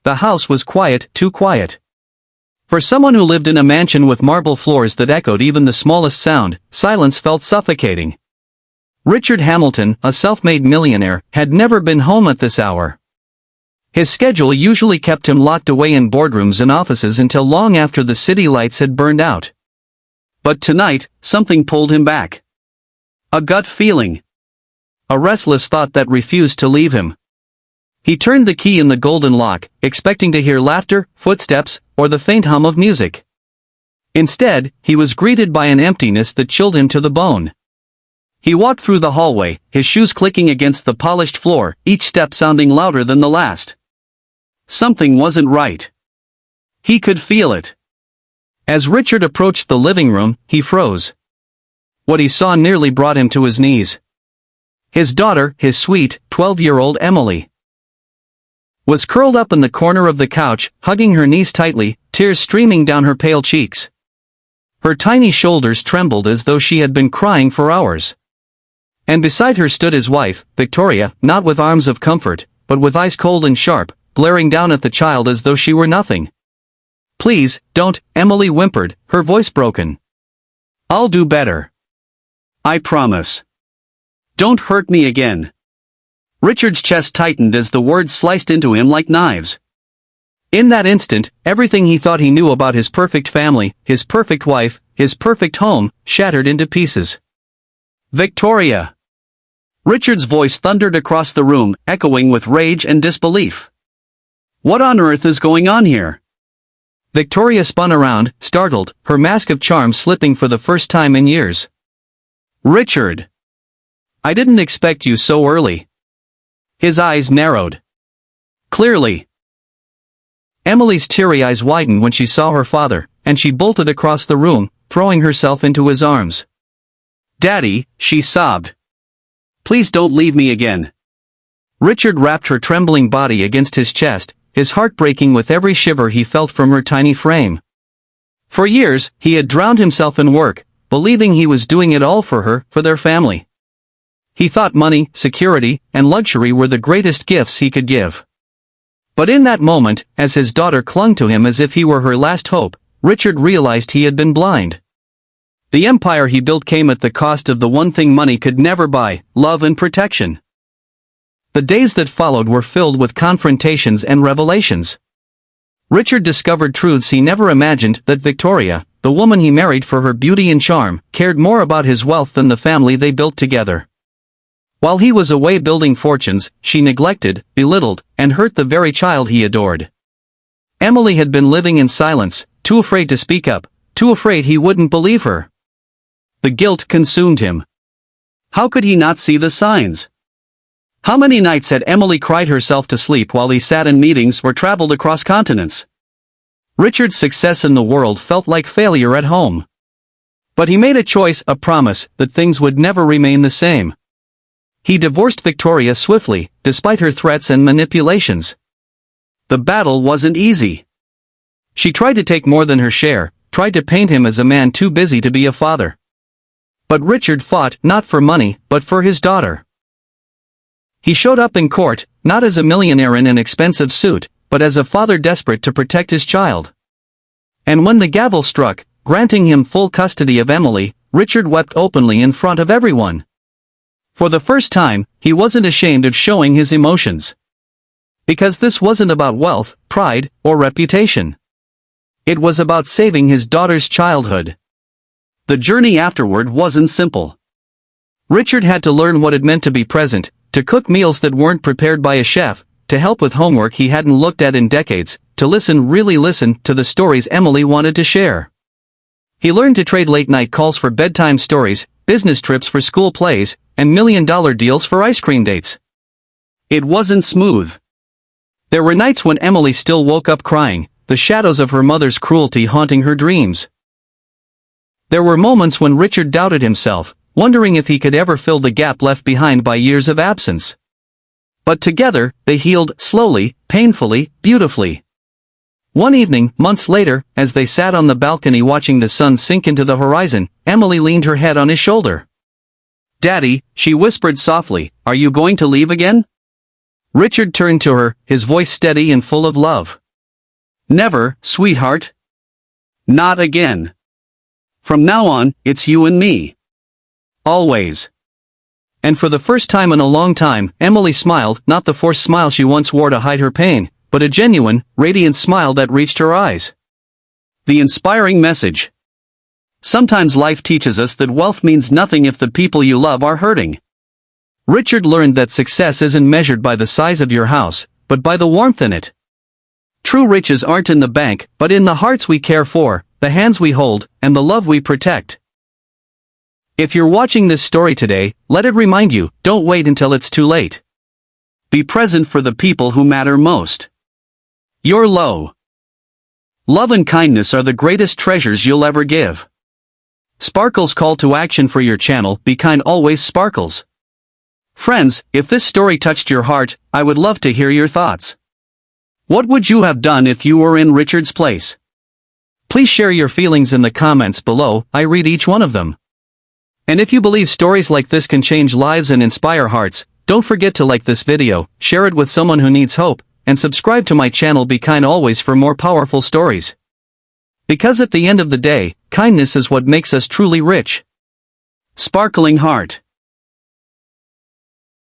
the house was quiet, too quiet. For someone who lived in a mansion with marble floors that echoed even the smallest sound, silence felt suffocating. Richard Hamilton, a self-made millionaire, had never been home at this hour. His schedule usually kept him locked away in boardrooms and offices until long after the city lights had burned out. But tonight, something pulled him back. A gut feeling. A restless thought that refused to leave him. He turned the key in the golden lock, expecting to hear laughter, footsteps, or the faint hum of music. Instead, he was greeted by an emptiness that chilled him to the bone. He walked through the hallway, his shoes clicking against the polished floor, each step sounding louder than the last. Something wasn't right. He could feel it. As Richard approached the living room, he froze. What he saw nearly brought him to his knees. His daughter, his sweet, 12-year-old Emily, was curled up in the corner of the couch, hugging her knees tightly, tears streaming down her pale cheeks. Her tiny shoulders trembled as though she had been crying for hours. And beside her stood his wife, Victoria, not with arms of comfort, but with eyes cold and sharp, glaring down at the child as though she were nothing. "Please, don't," Emily whimpered, her voice broken. "I'll do better. I promise. Don't hurt me again." Richard's chest tightened as the words sliced into him like knives. In that instant, everything he thought he knew about his perfect family, his perfect wife, his perfect home, shattered into pieces. "Victoria!" Richard's voice thundered across the room, echoing with rage and disbelief. "What on earth is going on here?" Victoria spun around, startled, her mask of charm slipping for the first time in years. "Richard! I didn't expect you so early." His eyes narrowed. "Clearly." Emily's teary eyes widened when she saw her father, and she bolted across the room, throwing herself into his arms. "Daddy," she sobbed. "Please don't leave me again." Richard wrapped her trembling body against his chest, his heart breaking with every shiver he felt from her tiny frame. For years, he had drowned himself in work, believing he was doing it all for her, for their family. He thought money, security, and luxury were the greatest gifts he could give. But in that moment, as his daughter clung to him as if he were her last hope, Richard realized he had been blind. The empire he built came at the cost of the one thing money could never buy: love and protection. The days that followed were filled with confrontations and revelations. Richard discovered truths he never imagined: that Victoria, the woman he married for her beauty and charm, cared more about his wealth than the family they built together. While he was away building fortunes, she neglected, belittled, and hurt the very child he adored. Emily had been living in silence, too afraid to speak up, too afraid he wouldn't believe her. The guilt consumed him. How could he not see the signs? How many nights had Emily cried herself to sleep while he sat in meetings or traveled across continents? Richard's success in the world felt like failure at home. But he made a choice, a promise, that things would never remain the same. He divorced Victoria swiftly, despite her threats and manipulations. The battle wasn't easy. She tried to take more than her share, tried to paint him as a man too busy to be a father. But Richard fought, not for money, but for his daughter. He showed up in court, not as a millionaire in an expensive suit, but as a father desperate to protect his child. And when the gavel struck, granting him full custody of Emily, Richard wept openly in front of everyone. For the first time, he wasn't ashamed of showing his emotions. Because this wasn't about wealth, pride, or reputation. It was about saving his daughter's childhood. The journey afterward wasn't simple. Richard had to learn what it meant to be present, to cook meals that weren't prepared by a chef, to help with homework he hadn't looked at in decades, to really listen to the stories Emily wanted to share. He learned to trade late-night calls for bedtime stories, business trips for school plays, and million-dollar deals for ice cream dates. It wasn't smooth. There were nights when Emily still woke up crying, the shadows of her mother's cruelty haunting her dreams. There were moments when Richard doubted himself, wondering if he could ever fill the gap left behind by years of absence. But together, they healed, slowly, painfully, beautifully. One evening, months later, as they sat on the balcony watching the sun sink into the horizon, Emily leaned her head on his shoulder. "Daddy," she whispered softly, "are you going to leave again?" Richard turned to her, his voice steady and full of love. Never, sweetheart. Not again. From now on, it's you and me. Always. And for the first time in a long time, Emily smiled, not the forced smile she once wore to hide her pain, but a genuine, radiant smile that reached her eyes. The inspiring message. Sometimes life teaches us that wealth means nothing if the people you love are hurting. Richard learned that success isn't measured by the size of your house, but by the warmth in it. True riches aren't in the bank, but in the hearts we care for, the hands we hold, and the love we protect. If you're watching this story today, let it remind you, don't wait until it's too late. Be present for the people who matter most. You're low. Love and kindness are the greatest treasures you'll ever give. Sparkle's call to action for your channel, be kind always sparkles. Friends, if this story touched your heart, I would love to hear your thoughts. What would you have done if you were in Richard's place? Please share your feelings in the comments below, I read each one of them. And if you believe stories like this can change lives and inspire hearts, don't forget to like this video, share it with someone who needs hope, and subscribe to my channel Be Kind Always for more powerful stories. Because at the end of the day, kindness is what makes us truly rich. Sparkling heart.